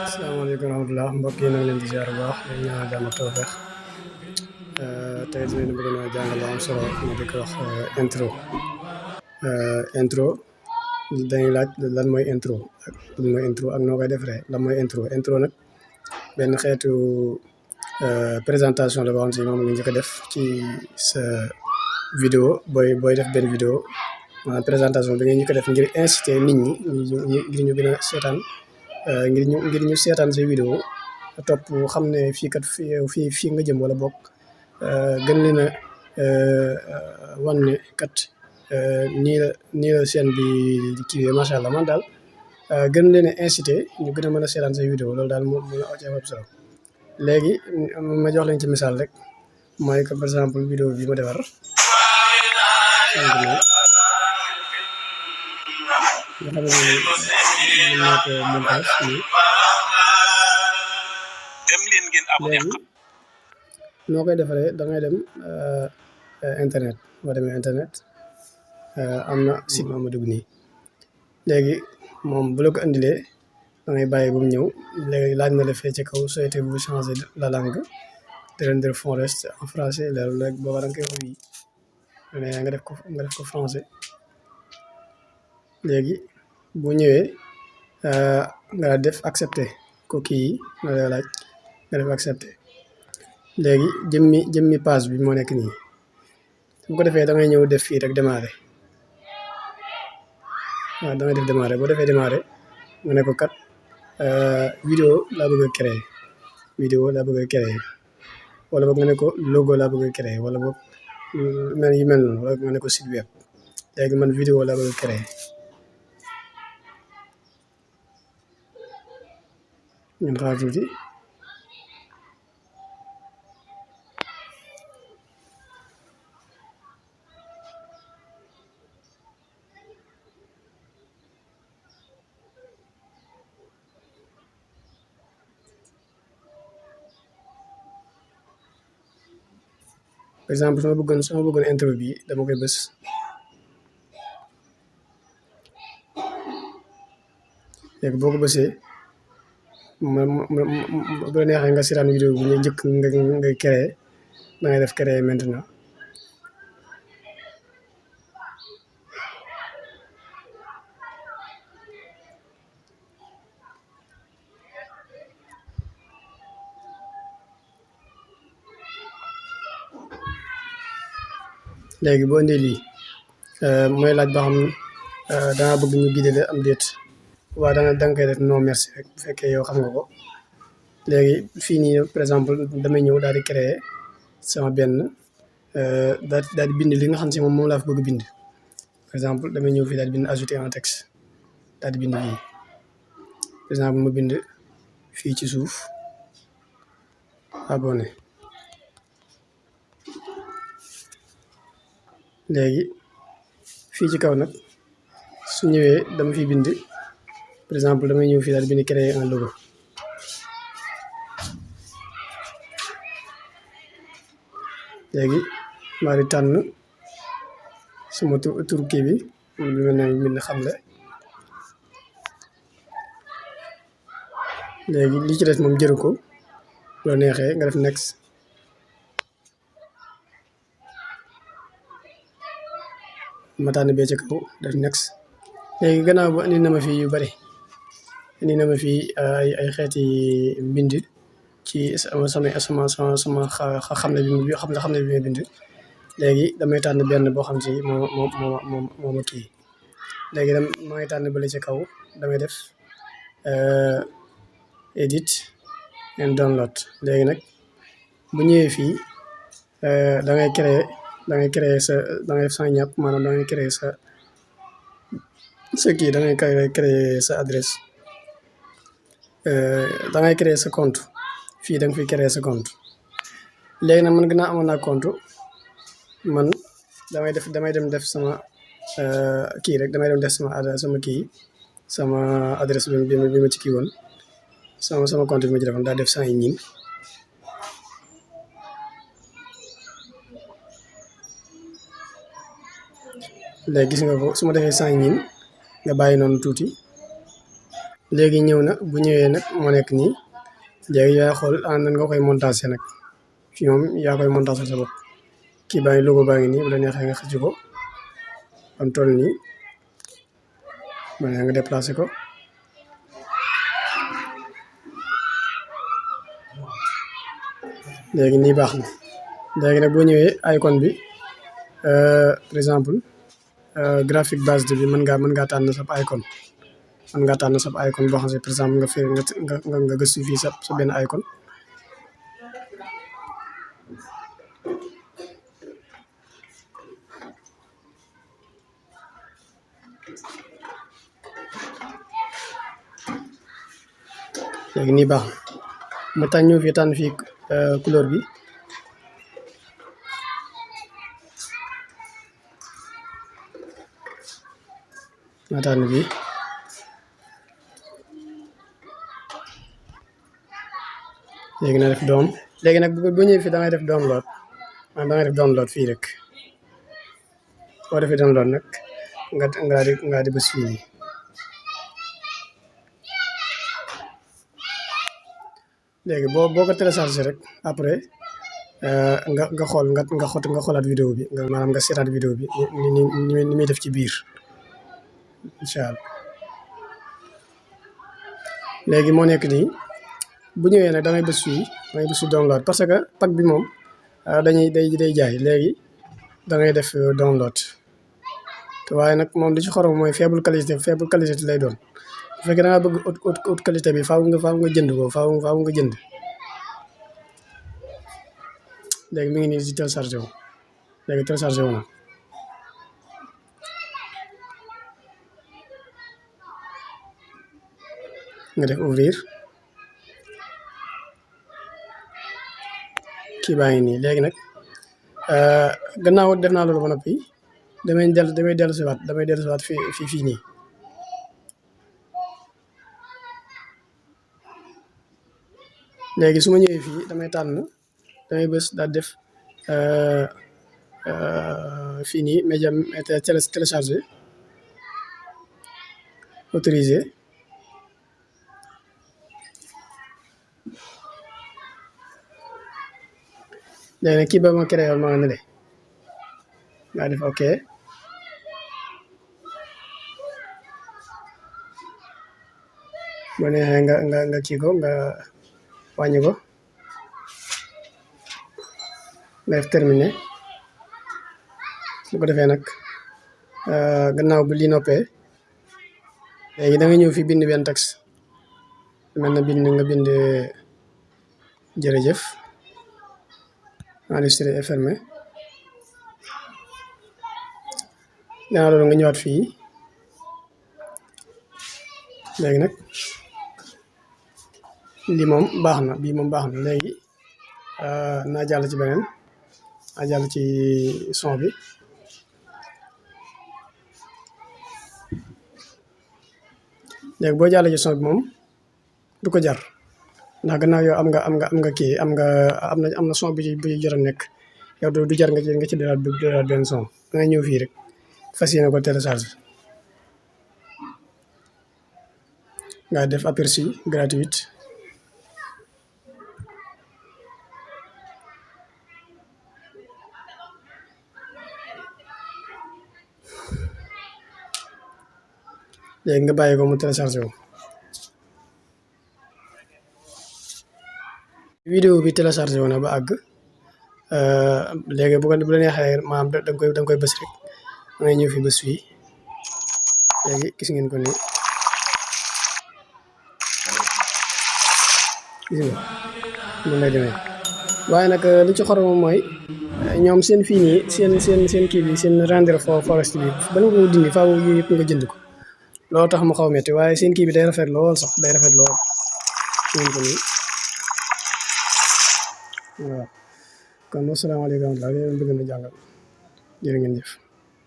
asalaamaaleykum wa rahmatulah mbokk yi nag leen di ziar bu baax dañ ñaanal jàmm ak tawfeex tey dinañ bëgg na jàngal lu am solo ñu di ko wax intro dañuy laaj lan mooy intro ak noo koy defaree lan mooy intro nag benn xeetu présentation la boo xam si moom nga njëkk a def ci sa vidéo booy def benn vidéo maanaam présentation bi nga njëkk a def ngir inciter nit ñi ngir ñu gën a seetaan ngir ñu seetaan say vidéo topp xam ne fii kat fii nga jëm wala bokk gën leen a wan ne kat nii la chaîne bi di kiiwee macha allah man daal gën leen a inciter ñu gën a mën a seetaan say vidéo loolu daal moo ci am solo. léegi ma jox leen ci misaal rek mooy que par exemple vidéo bi ma defar nga xam ne naa ko montage nii léegi noo koy defaree da ngay dem internet boo demee internet am na site ma dugg nii léegi moom bu la ko indilee da ngay bàyyi ba mu ñëw léegi laaj na la fee ci kaw souhaitez-vous changer la langue de rendre fond reste en français loolu léegi booba da nga koy wax oui nga def ko français léegi bu ñëwee nga def accepter cookies yi nga lay laaj nga def accepter léegi jëmmi page bi moo nekk nii su ko defee da ngay ñëw def fii rek démarrer waaw da ngay def démarrer boo defee démarrer nga ne ko kat vidéo laa bëgg a créer wala boog nga ne ko logo laa bëgg a créer wala boog mel noonu wala nga ne ko site web léegi man vidéo laa bëgg a créer ñun xaar tuuti par exemple sama bëggoon intro bi dama koy bës léegi boo ko bësee bu la neexee nga seetaan vidéo bi ñu njëkk ngay créer da ngay def créer maintenant léegi boo indee lii mooy laaj ba xam danga bëgg ñu guider la am déet waaw da nga koy def non merci rek bu fekkee yow xam nga ko léegi fii nii par exemple damay ñëw daal di créer sama benn daal di bind li nga xam si moom laa fi bëgg bind par exemple damay ñëw fii daal di bind ajouter un texte daal di bind fii par exemple ma bind fii ci suuf abonné léegi fii ci kaw nag su ñëwee dama fi bind par exemple damay ñëw fii daal di bind créer un logo léegi maa di tànn sama tur kii bi lu mel ne bind xamle léegi li ci des moom jëru ko loo neexee nga def next ma tànn bee ci kaw def next léegi gannaaw ba indi na ma fii yu bari indi na ma fii ay xeeti mbind ci sama xamle bi may bind léegi damay tànn benn boo xam si moo ma kii léegi damay tànn bële ci kaw damay def edit and download léegi nag bu ñëwee fii da ngay créer sa da ngay def sa ñàpp maanaam da ngay créer sa kii da ngay créer sa adresse da ngay créer sa compte fii da nga fiy créer sa compte léegi nag man gannaaw amoon naa compte man damay dem def sama kii rek damay dem def sama adresse bi ma ci kii woon sama compte bi ma ci defoon daa def sign in léegi gis nga ko su ma defee 100 000 nga bàyyi noonu tuuti léegi ñëw na bu ñëwee nag moo nekk nii léegi yaa xool nan nga koy montage nag fii moom yaa koy montage sa bopp kii baa ngi logo baa ngi nii bu la neexee nga xëcc ko am toll nii ba nga déplacé ko léegi nii baax na léegi nag boo ñëwee icône bi par exemple graphique base bi mën ngaa tànn sab icône mën ngaa tànn sab icône boo xam ne par exemple nga gëstu fii sa benn icône léegi nii baax na ma ñëw fii tànn fii couleur bi ma tànn bi léegi na def doom léegi nag boo ñëwee fii da ngay def download da ngay def download fii rek boo defee download nag nga di bës fii nii léegi boo ko téléchargé rek après nga xoolaat vidéo bi maanaam nga seetaat vidéo bi ni muy def ci biir incha allah léegi moo nekk nii bu ñëwee nag damay bës fii download parce que pack bi moom day jaay léegi da ngay def download te waaye nag moom li ci xorom mooy faible qualité lay doon bu fekkee da nga bëgg haute qualité bi faaw nga jënd ko faaw nga jënd léegi mi ngi nii di téléchargé wu léegi téléchargé wu na nga def ouvrir kii baa ngi nii léegi nag gannaaw def naa loolu ba noppi damay dellusiwaat fii nii léegi su ma ñëwee fii damay bës daal def fii nii média téléchargé autorisé léegi nag kii ba ma créé woon ma nga ne le nga def ok boo neexee nga kii ko nga wàññi ko nga def terminé su ko defee nag gannaaw bu lii noppee léegi da nga ñëw fi bind benn texte mel na nga bind jërëjëf enregistré et fermé gannaaw loolu nga ñëwaat fii léegi nag lii moom baax na bii moom baax na léegi naa jàll ci beneen naa jàll ci son bi léegi boo jàllee ci son bi moom du ko jar ndax gannaaw yow am nga kii am na son bi ci jot a nekk yow du jar nga ci dalaat benn son da nga ñëw fii rek fas yéene ko télécharge nga def aperçu gratuite léegi nga bàyyi ko mu téléchargé wu vidéo bi téléchargé wu na ba àgg léegi bu la neexee maanaam da nga koy bës rek da ngay ñëw fi bës fii léegi gis ngeen ko nii gis nga noonu lay demee waaye nag li ci xorom mooy ñoom seen fii nii seen kii bi seen rendre forest bi bala nga ko dindi faaw yooyu yëpp nga jënd ko loolu tax mu xaw metti waaye seen kii bi day rafet lool sax day rafet lool ngeen ko nii waaw kon wasalaamaaleykum wa rahmatulah leen bëgg na jàngal jërë ngeen jëf